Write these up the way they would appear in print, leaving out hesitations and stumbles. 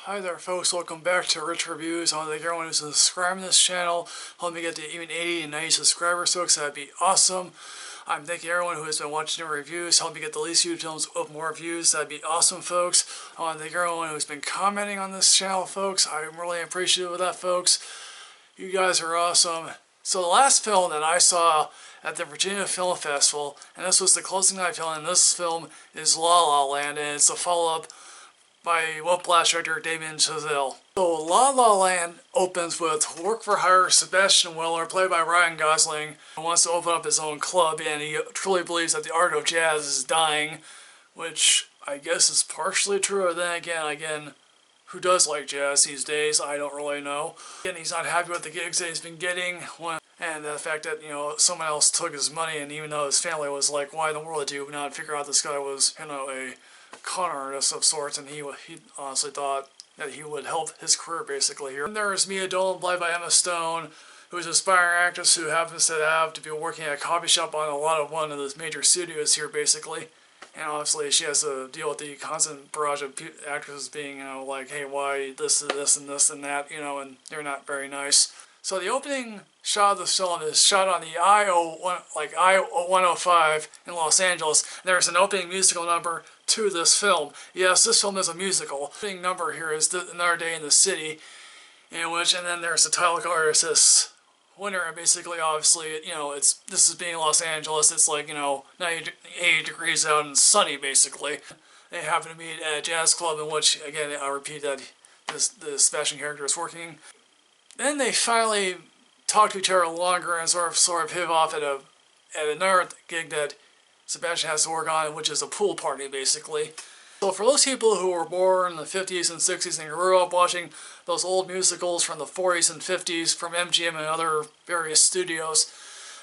Hi there folks, welcome back to Rich Reviews. I want to thank everyone who's subscribing to this channel. Help me get to even 80 and 90 subscribers folks, that'd be awesome. I'm thanking everyone who has been watching the reviews. Help me get the least YouTube films with more views, that'd be awesome folks. I want to thank everyone who's been commenting on this channel folks. I'm really appreciative of that folks. You guys are awesome. So the last film that I saw at the Virginia Film Festival, and this was the closing night film, and this film is La La Land, and it's a follow-up by Whiplash director Damien Chazelle. So La La Land opens with work-for-hire Sebastian Weller, played by Ryan Gosling, who wants to open up his own club, and he truly believes that the art of jazz is dying, which I guess is partially true. Or then again, who does like jazz these days? I don't really know. And he's not happy with the gigs that he's been getting, and the fact that, you know, someone else took his money, and even though his family was like, why in the world did you not figure out this guy was, you know, a con artist of sorts, and he honestly thought that he would help his career basically here. And there's Mia Dolan, played by Emma Stone, who's an aspiring actress who happens to be working at a coffee shop on one of the major studios here basically. And obviously she has to deal with the constant barrage of actresses being, you know, like, hey, why this and this and that, you know, and they're not very nice. So the opening shot of the film is shot on the I-105 in Los Angeles. There's an opening musical number to this film. Yes, this film is a musical. The opening number here is Another Day in the City, and then there's the title card. It says winter, and basically, obviously, you know, this is being Los Angeles. It's like, you know, 80 degrees out and sunny basically. They happen to meet at a jazz club in which, again, I repeat that the Sebastian character is working. Then they finally talk to each other longer and sort of hit off at another gig that Sebastian has to work on, which is a pool party basically. So for those people who were born in the 50s and 60s and grew up watching those old musicals from the 40s and 50s from MGM and other various studios,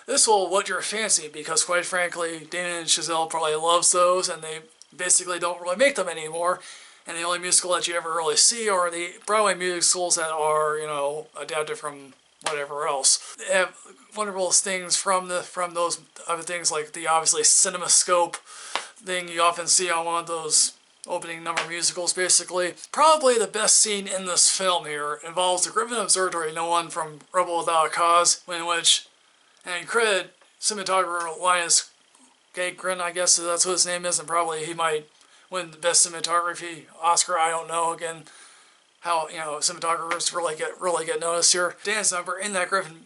this will whet your fancy, because quite frankly, Damien and Chazelle probably loves those, and they basically don't really make them anymore. And the only musical that you ever really see are the Broadway musicals that are, you know, adapted from whatever else. They have wonderful things from those other things, like the obviously CinemaScope thing you often see on one of those opening number musicals basically. Probably the best scene in this film here involves the Griffin Observatory, no one from Rebel Without a Cause, in which, and credit cinematographer Linus Gagrin, I guess that's what his name is, and probably he might win the best cinematography Oscar. I don't know, again, how, you know, cinematographers really get noticed here. Dance number in that Griffin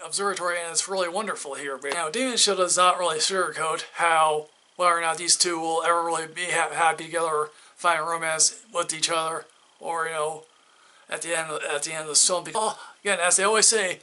Observatory, and it's really wonderful here. But, you know, Damien Show does not really sugarcoat how whether or not these two will ever really be happy together or find romance with each other, or, you know, at the end of this film. Because, again, as they always say,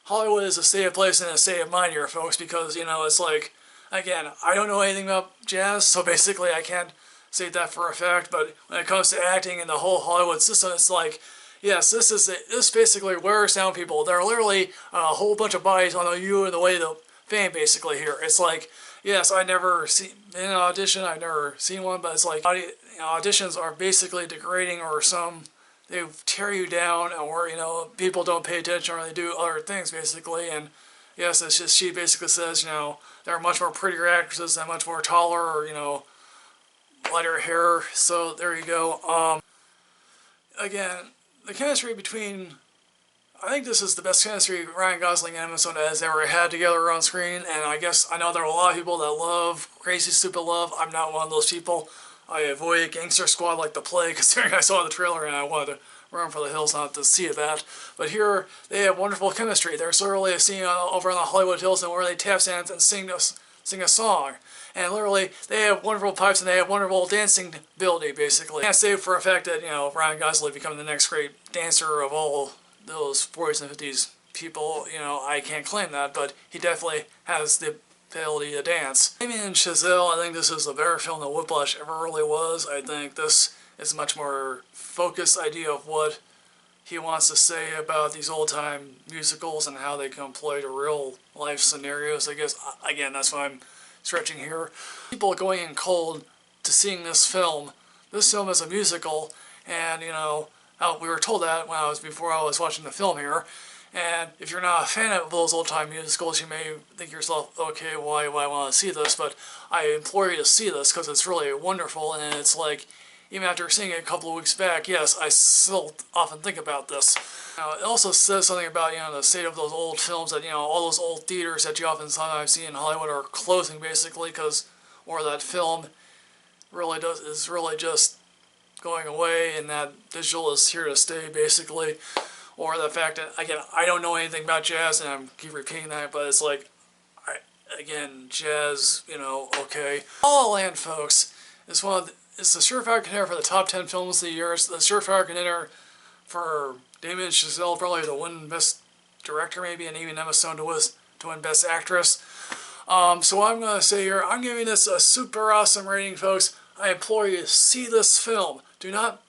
Hollywood is a state of place and a state of mind here, folks, because, you know, it's like, again, I don't know anything about jazz, so basically I can't say that for a fact, but when it comes to acting and the whole Hollywood system, it's like, yes, this basically wears down people. There are literally a whole bunch of bodies on you and the way to fame basically here. It's like, yes, I never seen in an audition, I've never seen one, but it's like, auditions are basically degrading, or they tear you down, or, you know, people don't pay attention, or they do other things basically. And yes, it's just, she basically says, you know, there are much more prettier actresses and much more taller, or, you know, lighter hair. So there you go. Again, the chemistry between, I think this is the best chemistry Ryan Gosling and Emma Stone has ever had together on screen. And I guess, I know there are a lot of people that love Crazy Stupid Love. I'm not one of those people. I avoid Gangster Squad like the plague, considering I saw the trailer and I wanted to run for the hills not to see that. But here, they have wonderful chemistry. There's literally a scene over on the Hollywood Hills where they tap dance and sing a song. And literally, they have wonderful pipes and they have wonderful dancing ability, basically. I can't say for a fact that, you know, Ryan Gosling become the next great dancer of all those 40s and 50s people. You know, I can't claim that, but he definitely has the ability to dance. Damien and Chazelle, I think this is a better film than Whiplash ever really was. I think this is a much more focused idea of what he wants to say about these old-time musicals and how they can employ to real-life scenarios. I guess, again, that's why I'm stretching here. People going in cold to seeing this film. This film is a musical, and, you know, we were told that before I was watching the film here. And if you're not a fan of those old-time musicals, you may think to yourself, okay, why want to see this? But I implore you to see this, because it's really wonderful, and it's like, even after seeing it a couple of weeks back, yes, I still often think about this. It also says something about, the state of those old films, that, all those old theaters that you often sometimes see in Hollywood are closing, basically, or that film is really just going away, and that digital is here to stay, basically. Or the fact that, again, I don't know anything about jazz, and I keep repeating that, but it's like, again, jazz, okay. La La Land, folks, is it's the surefire contender for the top 10 films of the year. It's the surefire contender for Damien and Chazelle probably to win Best Director, maybe, and even Emma Stone to win Best Actress. So what I'm going to say here, I'm giving this a super awesome rating, folks. I implore you to see this film. Do not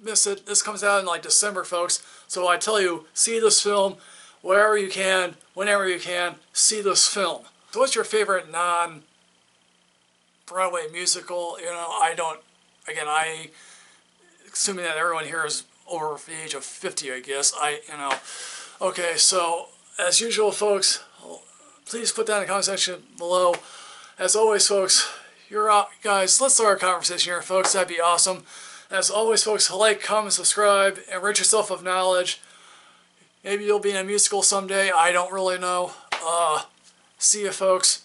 miss it. This comes out in like December, folks. So I tell you, see this film wherever you can, whenever you can. See this film. So what's your favorite non-Broadway musical? Assuming that everyone here is over the age of 50, I guess. Okay, so as usual, folks, please put that in the comment section below. As always, folks, guys, let's start our conversation here, folks. That'd be awesome. As always, folks, like, comment, subscribe, and rid yourself of knowledge. Maybe you'll be in a musical someday. I don't really know. See you, folks.